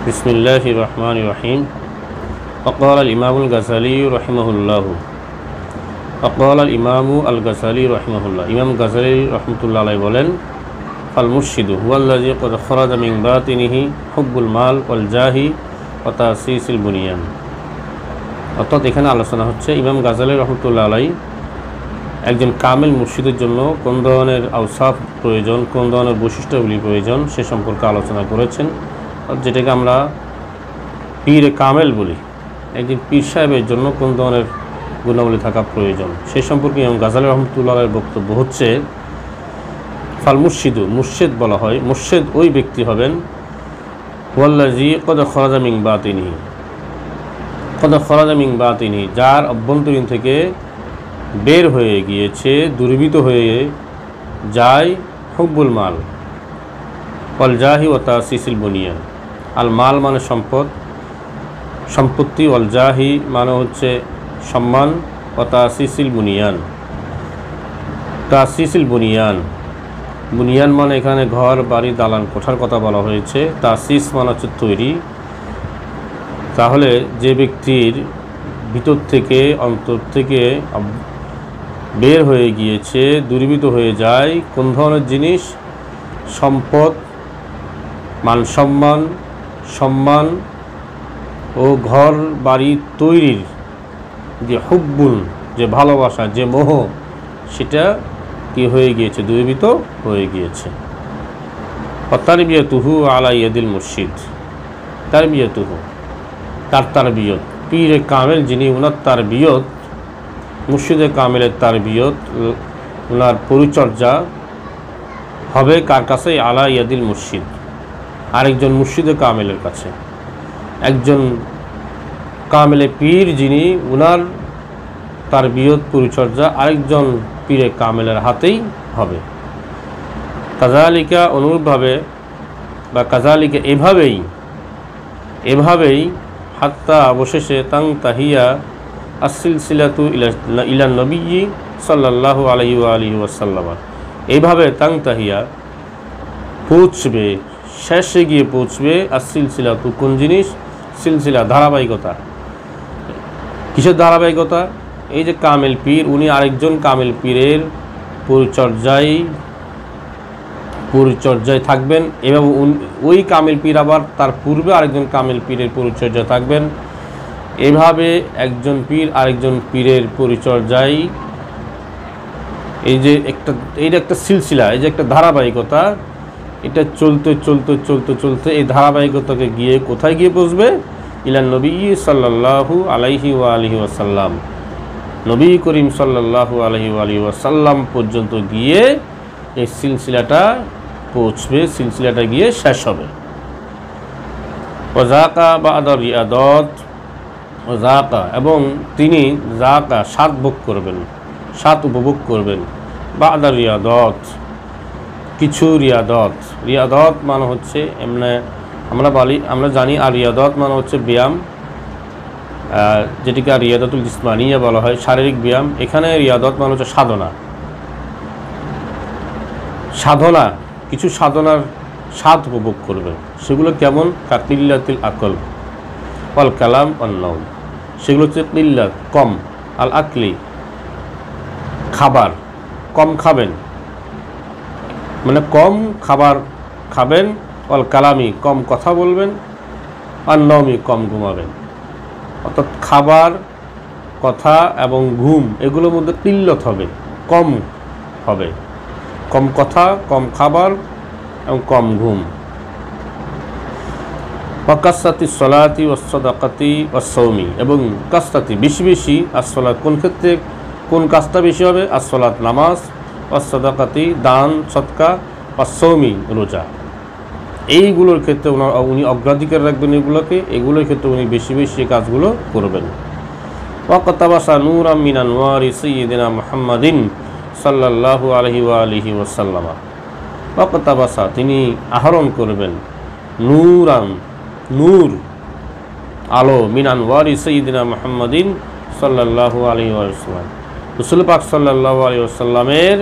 বিসমিল্লাহির রহমানির রহিম। وقال الإمام الغزالي رحمه الله وقال الإمام الغزالي رحمه الله ইমাম গাজালি রহমতুল্লাহ আলাইহি বলেন, ফাল মুরশিদু হুয়াল্লাযী ক্বাদ খরাজা মিন বাতিনিহি হুব্বুল মাল ওয়াল জাহি ওয়া তাসিসিল বুনিয়ান। অর্থাৎ এখানে আলোচনা হচ্ছে ইমাম গাজালি রহমতুল্লাহ আলাইহি একজন কামেল মুর্শিদের জন্য কোন ধরনের আওসাফ প্রয়োজন, কোন ধরনের বৈশিষ্ট্যগুলি প্রয়োজন সে সম্পর্কে আলোচনা করেছেন, যেটাকে আমরা পীর কামেল বলি। একজন পীর সাহেবের জন্য কোন ধরনের গুণাবলী থাকা প্রয়োজন সে সম্পর্কে ইমাম গাজালি রহমতুল্লাহের বক্তব্য হচ্ছে, ফাল মুর্শিদু, মুর্শিদ বলা হয়, মুর্শিদ ওই ব্যক্তি হবেন ওয়াল্লাযী ক্বাদ খরাজা মিন বাতিনিহি, ক্বাদ খরাজা মিন বাতিনিহি, যার অভ্যন্তরীণ থেকে বের হয়ে গিয়েছে, দুর্বৃত হয়ে যায় হুব্বুল মাল ওয়াল জাহি ওয়া তাসিসিল বুনিয়ান। আল মাল মানে সম্পদ, সম্পত্তি, ওয়াল জাহি মানে হচ্ছে সম্মান, ওয়া তাসিসিল বুনিয়ান, তাসিসিল বুনিয়ান, বুনিয়ান মানে এখানে ঘর বাড়ি দালান কোঠার কথা বলা হয়েছে, তাসিস মানে হচ্ছে তৈরি। তাহলে যে ব্যক্তির ভিতর থেকে অন্তর থেকে বের হয়ে গিয়েছে, দুর্বৃত হয়ে যায় কোন ধরনের জিনিস, সম্পদ, মান সম্মান, সম্মান ও ঘর বাড়ি তৈরির যে হুব্বুল, যে ভালোবাসা, যে মোহ, সেটা কি হয়ে গিয়েছে, দুর্বৃত হয়ে গিয়েছে। তারবিয়াতুহু আলা ইয়াদিল মুর্শিদ, তারবিয়াতুহু, তার তারবিয়ত, পীরে কামেল যিনি, ওনার তারবিয়ত, মুর্শিদে কামেলের তারবিয়ত, ওনার পরিচর্যা হবে কার কাছে, আলা ইয়াদিল মুর্শিদ, আরেকজন মুর্শিদে কামেলের কাছে। একজন কামেলে পীর যিনি, ওনার তারবিয়ত পরিচর্যা আরেকজন পীরে কামেলের হাতেই হবে। কাযালিকা, অনুরূপভাবে, বা কাযালিকা এভাবেই হাত্তা অবশেষে তাং তাহিয়া আসিলসিলাতু ইলা নবী সাল্লাল্লাহু আলাইহি ওয়া আলিহি ওয়াসাল্লাম, এইভাবে তাং তাহিয়া পৌঁছবে, শেষে গিয়ে পৌঁছবে আসিলসিলাতু, কোন জিনিস, সিলসিলা ধারাবাহিকতা। কিসের ধারাবাহিকতা? এই যে কামেল পীর, উনি আরেকজন কামেল পীরের পরিচর্যায় থাকবেন, এবং ওই কামেল পীর আবার তার পূর্বে আরেকজন কামেল পীরের পরিচর্যায় থাকবেন। এভাবে একজন পীর আরেকজন পীরের পরিচর্যায়, এইটা একটা সিলসিলা, এই যে একটা ধারাবাহিকতা, এটা চলতে চলতে চলতে চলতে এই ধারাবাহিকতাকে গিয়ে কোথায় গিয়ে পৌঁছবে, ইলান নবী সাল্লাল্লাহু আলাইহি ওয়া আলিহি ওয়াসাল্লাম, নবী করিম সাল্লাল্লাহু আলাইহি ওয়া আলিহি ওয়াসাল্লাম পর্যন্ত গিয়ে এই সিলসিলাটা পৌঁছবে, সিলসিলাটা গিয়ে শেষ হবে। ওয়াজাকা বা'দা রিয়াদত, ওয়াজাকা, এবং তিনি জাকা স্বাদ ভোগ করবেন, স্বাদ উপভোগ করবেন, বা'দা রিয়াদত, কিছু রিয়াদত। রিয়াদত মানে হচ্ছে এমনি আমরা জানি, আর রিয়াদত মানে হচ্ছে ব্যায়াম, যেটিকে আর রিয়াদতুল জিসমানিয়া বলা হয়, শারীরিক ব্যায়াম। এখানে রিয়াদত মানে হচ্ছে সাধনা, সাধনা, কিছু সাধনার স্বাদ উপভোগ করবে। সেগুলো কেমন? কাকিল্লাতিল আকল ওয়াল কালাম ওয়ান নওম, সেগুলো হচ্ছে কিল্লাত, কম, আল আকলি, খাবার, কম খাবেন, মানে কম খাবার খাবেন, ওয়াল কালামি, কম কথা বলবেন, আর নওমি, কম ঘুমাবেন। অর্থাৎ খাবার, কথা এবং ঘুম, এগুলোর মধ্যে কিল্লত হবে, কম হবে, কম কথা, কম খাবার এবং কম ঘুম। ওয়াকাসসাতি সলাতি ওয়াসসাদাকাতি ওয়াসসাওমি, এবং কাসসাতি, বেশি বেশি, আসসালাত, কোন ক্ষেত্রে কোন কাজটা বেশি হবে, আসসালাত, নামাজ, ওয়াসসাদাকাতি, দান সদকা, ওয়াসসাওমি, রোজা, এইগুলোর ক্ষেত্রে উনি অগ্রাধিকার রাখবেন, এগুলোর ক্ষেত্রে উনি বেশি বেশি কাজগুলো করবেন। ওয়াকাতাবাসা নূরাম মিন আনওয়ারি সাইয়্যিদিনা মুহাম্মাদিন সাল্লাল্লাহু আলাইহি ওয়া আলিহি ওয়াসাল্লাম, ওয়াকাতাবাসা, তিনি আহরণ করবেন, নূরান, নূর, আলো, মিন আনওয়ারি সাইয়্যিদিনা মুহাম্মাদিন সাল্লাল্লাহু আলাইহি ওয়াসাল্লাম, রাসূল পাক সাল্লাল্লাহু আলাইহি ওয়াসাল্লামের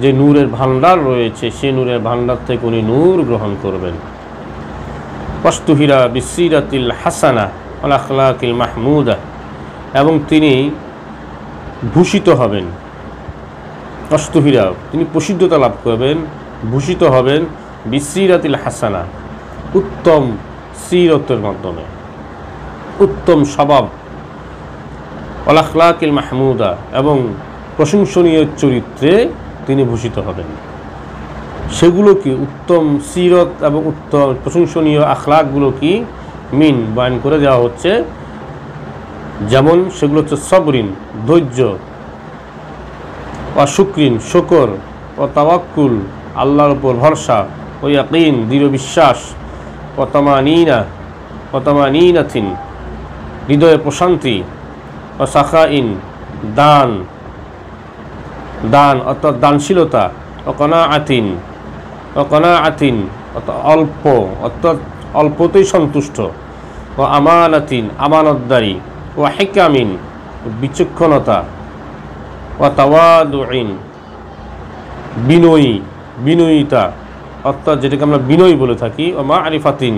যে নূরের ভান্ডার রয়েছে, সেই নূরের ভান্ডার থেকে উনি নূর গ্রহণ করবেন। ওয়াস্তুহিরা বিসিরাতিল হাসানা ওয়াল আখলাকিল মাহমুদা, এবং তিনি ভূষিত হবেন। ওয়াস্তুহিরা, তিনি প্রসিদ্ধতা লাভ করবেন, ভূষিত হবেন বিসিরাতিল হাসানা, উত্তম সিরতের মাধ্যমে, উত্তম স্বভাব, ওয়াল আখলাকিল মাহমুদা, এবং প্রশংসনীয় চরিত্রে তিনি ভূষিত হবেন। সেগুলো কি? উত্তম সিরত এবং উত্তম প্রশংসনীয় আখলাকগুলো কি? মিন বয়ান করে দেওয়া হচ্ছে। যেমন সেগুলো হচ্ছে সবরিন, ধৈর্য, ও শুকরিন, শকর, ও তাওয়াক্কুল, আল্লাহর উপর ভরসা, ও ইয়াকিন, দৃঢ় বিশ্বাস, ও তামানিনাথিন, হৃদয়ে প্রশান্তি, ও সাখাইন, দান অর্থাৎ দানশীলতা, ও কনাআতিন অর্থাৎ অল্প, অর্থাৎ অল্পতেই সন্তুষ্ট, ও আমানাতিন, আমানতদারি, ও হিকামিন, বিচক্ষণতা, ও তাওয়াদুইন, বিনয়িতা, অর্থাৎ যেটাকে আমরা বিনয়ী বলে থাকি, ও মারিফাতিন,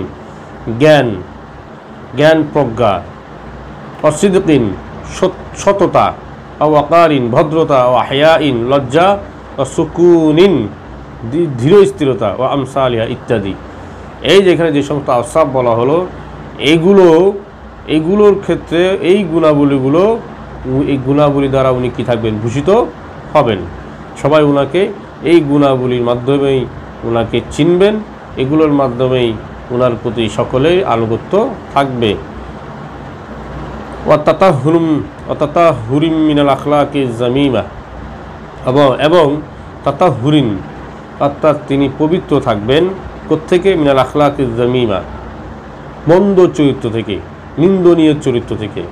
জ্ঞান প্রজ্ঞা, ও সিদকিন, সততা, ও ওয়াকারিন, ভদ্রতা, ও হায়াইন, লজ্জা, ও সুকুনিন, ধীর স্থিরতা, ও আমসালিহা ইত্যাদি। এই যেখানে যে সমস্ত আওসাফ বলা হলো, এইগুলোর ক্ষেত্রে এই গুণাবলী দ্বারা উনি কি থাকবেন? ভূষিত হবেন। সবাই ওনাকে এই গুণাবলীর মাধ্যমেই ওনাকে চিনবেন, এগুলোর মাধ্যমেই ওনার প্রতি সকলেই আনুগত্য থাকবে। তাতাহুরিম মিনাল আখলাকি জামিমা, এবং তাতাহুরিন অর্থাৎ তিনি পবিত্র থাকবেন কোত্থেকে? মিনাল আখলাকি জামিমা, মন্দ চরিত্র থেকে, নিন্দনীয় চরিত্র থেকে।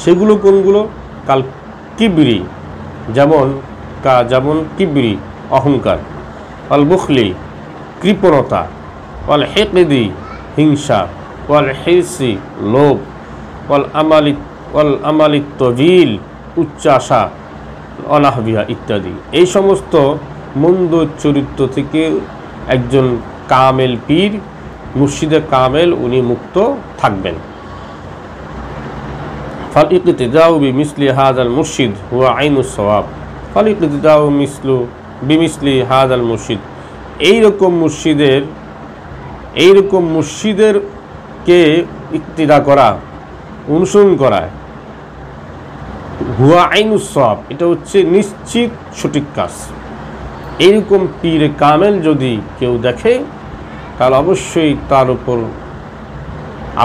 সেগুলো কোনগুলো? কাল কিবরি, যেমন কিবরি অহংকার, ওয়াল বুখলি কৃপণতা, ওয়াল হিকদি হিংসা, ওয়াল হিরসি লোভ, ওয়াল আমালি তবিল উচ্চাশা, অনাহবিহা ইত্যাদি। এই সমস্ত মন্দ চরিত্র থেকে একজন কামেল পীর, মুর্শিদে কামেল, উনি মুক্ত থাকবেন। ফাল ইকতিদাউ বিমিসলি হাযাল মুরশিদ হুয়া আইনুস সওয়াব। ফাল ইকতিদাউ বিমিসলি হাযাল মুরশিদ, এইরকম মুর্শিদেরকে ইকতিদা করা, অনুসরণ করা, হুয়া আইনুস সওয়াব, এটা হচ্ছে নিশ্চিত সঠিক কাজ। এইরকম পীর কামেল যদি কেউ দেখে, তাহলে অবশ্যই তার উপর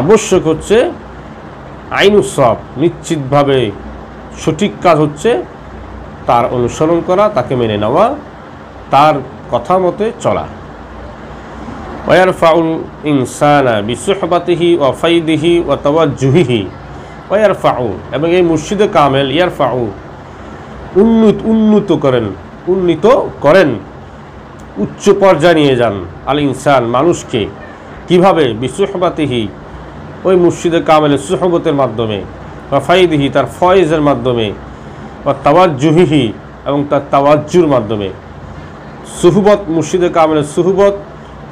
আবশ্যক হচ্ছে আইনুস সওয়াব, নিশ্চিতভাবে সঠিক কাজ হচ্ছে তার অনুসরণ করা, তাকে মেনে নেওয়া, তার কথা মতে চলা। ওয়ারফাউল ইনসানা বিসুহবাতিহি ওয়া ফাইদিহি ওয়া তাওয়াজ্জুহিহি, ওয়ারফাউ, এবং এই মুর্শিদে কামেল ইয়ারফাউ উন্নীত করেন, উচ্চ পর্যায়ে নিয়ে যান, আল ইনসান মানুষকে। কিভাবে? বিসুহবাতিহি, ওই মুর্শিদে কামেলের সুহবতের মাধ্যমে, বা ফাইদিহি তার ফয়েজের মাধ্যমে, বা তাওয়াজ্জুহিহি এবং তার তাওয়াজ্জুর মাধ্যমে। সুহবত, মুর্শিদে কামেলের সুহবত,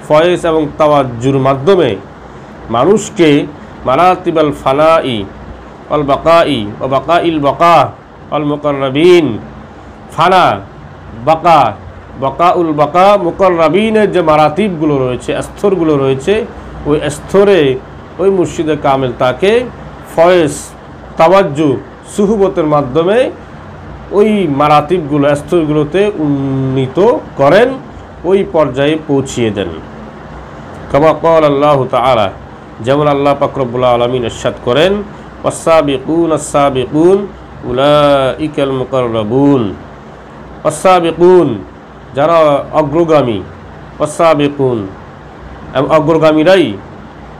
ফয়েজ এবং তাওয়াজ্জুর মাধ্যমে মানুষকে মারাতিবাল ফানাই অল বাকাই ও বাকাইল বাকা অল মুকাররাবিন, ফানা, বাকা, বাকাউল বাকা, মুকাররাবিনের যে মারাতিবগুলো রয়েছে, স্তরগুলো রয়েছে, ওই স্তরে ওই মুর্শিদে কামেল তাকে ফয়েজ, তাওয়াজ্জু, সুহবতের মাধ্যমে ওই মারাতিবগুলো, স্তরগুলোতে উন্নীত করেন, ওই পর্যায়ে পৌঁছিয়ে দেন। কামা ক্বাল আল্লাহু তাআলা, যেমন আল্লাহ পাক রব্বুল আলামিন ইরশাদ করেন, ওয়াস-সাবিকুন আস-সাবিকুন উলাইকাল মুকাররাবুন। ওয়াস-সাবিকুন যারা অগ্রগামী, ওয়াস-সাবিকুন অগ্রগামীরাই,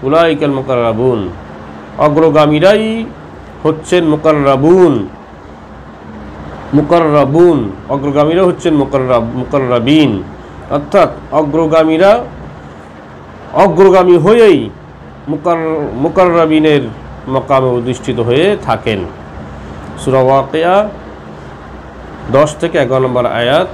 উলাইকাল মুকাররাবুন অগ্রগামীরাই হচ্ছেন মুকাররাবুন, অগ্রগামীরা হচ্ছেন মুকাররাবিন, অর্থাৎ অগ্রগামী হয়েই মুকাররাবিনের মকামে অধিষ্ঠিত হয়ে থাকেন। সূরা ওয়াকিয়া 10 থেকে 11 নম্বর আয়াত।